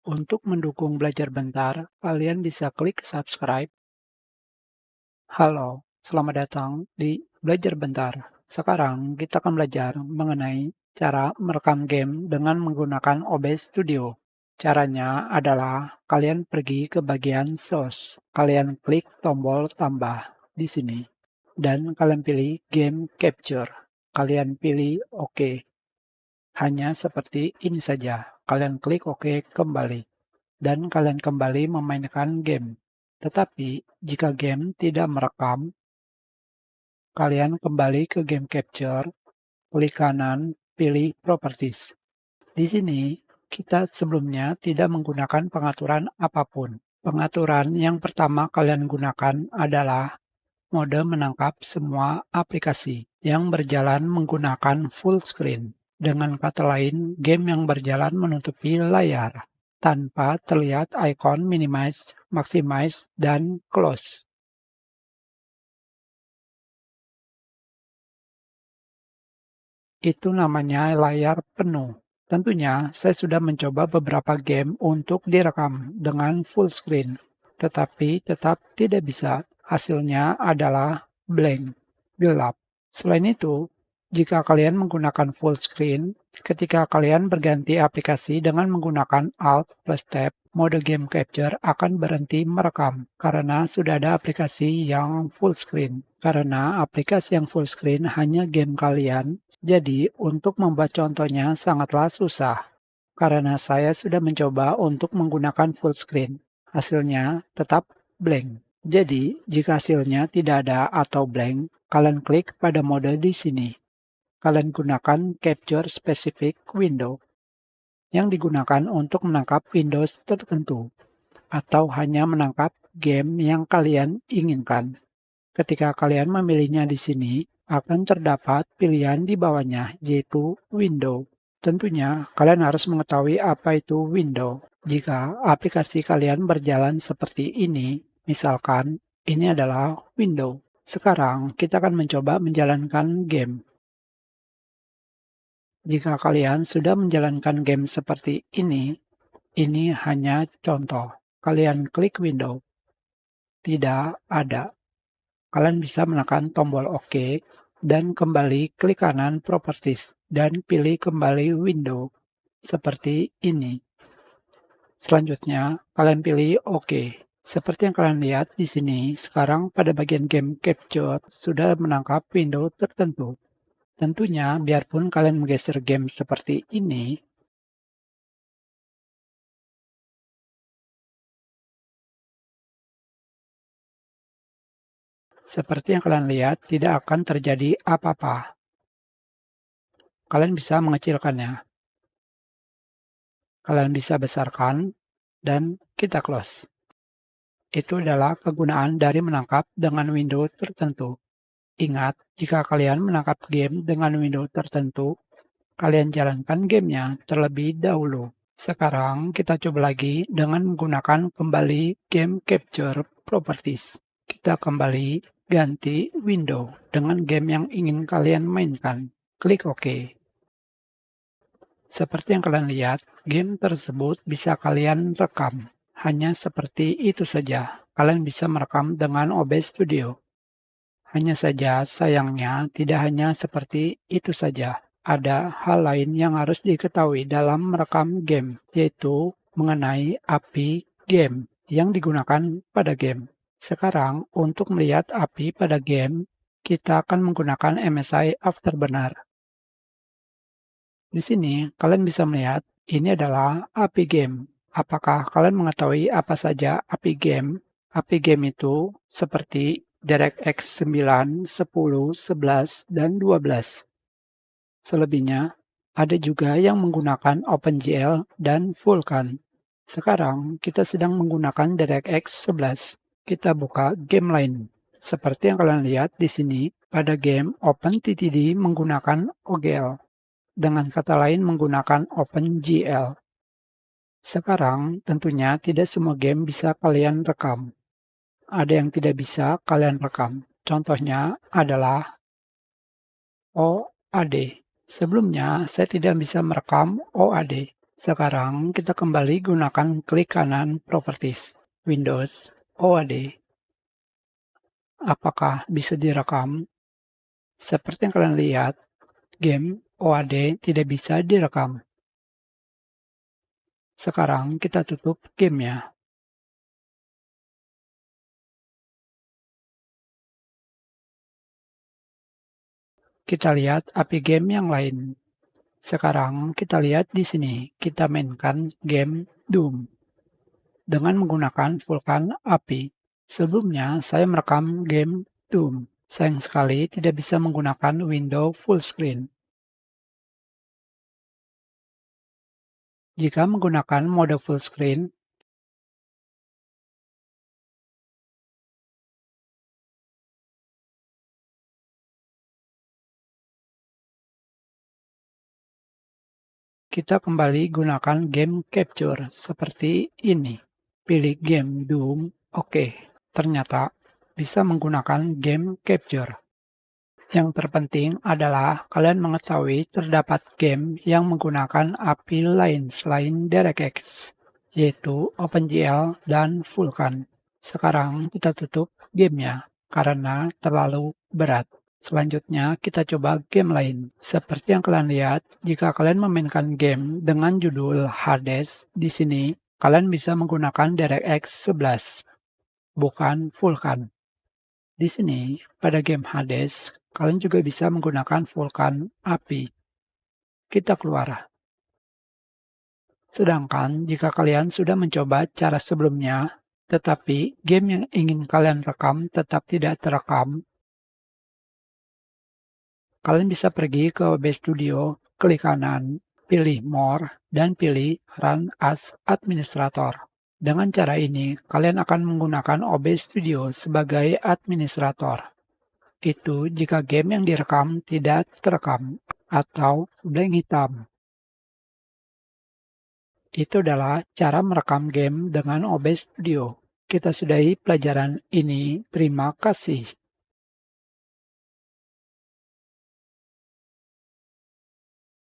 Untuk mendukung belajar bentar, kalian bisa klik subscribe. Halo, selamat datang di Belajar Bentar. Sekarang kita akan belajar mengenai cara merekam game dengan menggunakan OBS Studio. Caranya adalah kalian pergi ke bagian Source. Kalian klik tombol tambah di sini. Dan kalian pilih Game Capture. Kalian pilih OK. Hanya seperti ini saja. Kalian klik OK kembali. Dan kalian kembali memainkan game. Tetapi, jika game tidak merekam, kalian kembali ke Game Capture, klik kanan, pilih Properties. Di sini, kita sebelumnya tidak menggunakan pengaturan apapun. Pengaturan yang pertama kalian gunakan adalah mode menangkap semua aplikasi yang berjalan menggunakan full screen. Dengan kata lain, game yang berjalan menutupi layar tanpa terlihat ikon minimize, maximize, dan close. Itu namanya layar penuh. Tentunya, saya sudah mencoba beberapa game untuk direkam dengan full screen, tetapi tetap tidak bisa. Hasilnya adalah blank, gelap. Selain itu, jika kalian menggunakan full screen, ketika kalian berganti aplikasi dengan menggunakan Alt plus Tab, mode Game Capture akan berhenti merekam karena sudah ada aplikasi yang full screen. Karena aplikasi yang full screen hanya game kalian, jadi untuk membuat contohnya sangatlah susah. Karena saya sudah mencoba untuk menggunakan full screen, hasilnya tetap blank. Jadi, jika hasilnya tidak ada atau blank, kalian klik pada mode di sini. Kalian gunakan Capture Specific Window yang digunakan untuk menangkap Windows tertentu atau hanya menangkap game yang kalian inginkan. Ketika kalian memilihnya di sini, akan terdapat pilihan di bawahnya, yaitu Window. Tentunya, kalian harus mengetahui apa itu Window. Jika aplikasi kalian berjalan seperti ini, misalkan ini adalah Window. Sekarang, kita akan mencoba menjalankan game. Jika kalian sudah menjalankan game seperti ini hanya contoh. Kalian klik Window. Tidak ada. Kalian bisa menekan tombol OK dan kembali klik kanan Properties dan pilih kembali Window seperti ini. Selanjutnya, kalian pilih OK. Seperti yang kalian lihat di sini, sekarang pada bagian Game Capture sudah menangkap window tertentu. Tentunya, biarpun kalian menggeser game seperti ini, seperti yang kalian lihat, tidak akan terjadi apa-apa. Kalian bisa mengecilkannya. Kalian bisa besarkan, dan kita close. Itu adalah kegunaan dari menangkap dengan window tertentu. Ingat, jika kalian menangkap game dengan window tertentu, kalian jalankan gamenya terlebih dahulu. Sekarang kita coba lagi dengan menggunakan kembali Game Capture Properties. Kita kembali ganti window dengan game yang ingin kalian mainkan. Klik OK. Seperti yang kalian lihat, game tersebut bisa kalian rekam. Hanya seperti itu saja. Kalian bisa merekam dengan OBS Studio. Hanya saja sayangnya tidak hanya seperti itu saja. Ada hal lain yang harus diketahui dalam merekam game, yaitu mengenai API game yang digunakan pada game. Sekarang, untuk melihat API pada game, kita akan menggunakan MSI Afterburner. Di sini, kalian bisa melihat ini adalah API game. Apakah kalian mengetahui apa saja API game? API game itu seperti DirectX 9, 10, 11, dan 12. Selebihnya, ada juga yang menggunakan OpenGL dan Vulkan. Sekarang, kita sedang menggunakan DirectX 11. Kita buka game lain. Seperti yang kalian lihat di sini, pada game OpenTTD menggunakan OGL. Dengan kata lain menggunakan OpenGL. Sekarang, tentunya tidak semua game bisa kalian rekam. Ada yang tidak bisa kalian rekam. Contohnya adalah OAD. Sebelumnya, saya tidak bisa merekam OAD. Sekarang kita kembali gunakan klik kanan Properties, Windows, OAD. Apakah bisa direkam? Seperti yang kalian lihat, game OAD tidak bisa direkam. Sekarang kita tutup gamenya. Kita lihat API game yang lain. Sekarang kita lihat di sini, kita mainkan game Doom dengan menggunakan Vulkan API. Sebelumnya saya merekam game Doom. Sayang sekali tidak bisa menggunakan window full screen. Jika menggunakan mode full screen, kita kembali gunakan game capture seperti ini. Pilih game Doom, oke. Ternyata bisa menggunakan game capture. Yang terpenting adalah kalian mengetahui terdapat game yang menggunakan API lain selain DirectX, yaitu OpenGL dan Vulkan. Sekarang kita tutup gamenya karena terlalu berat. Selanjutnya kita coba game lain. Seperti yang kalian lihat, jika kalian memainkan game dengan judul Hades di sini, kalian bisa menggunakan DirectX 11, bukan Vulkan. Di sini, pada game Hades, kalian juga bisa menggunakan Vulkan API. Kita keluar. Sedangkan jika kalian sudah mencoba cara sebelumnya, tetapi game yang ingin kalian rekam tetap tidak terekam, kalian bisa pergi ke OBS Studio, klik kanan, pilih More, dan pilih Run as Administrator. Dengan cara ini, kalian akan menggunakan OBS Studio sebagai administrator. Itu jika game yang direkam tidak terekam atau blank hitam. Itu adalah cara merekam game dengan OBS Studio. Kita sudahi pelajaran ini. Terima kasih.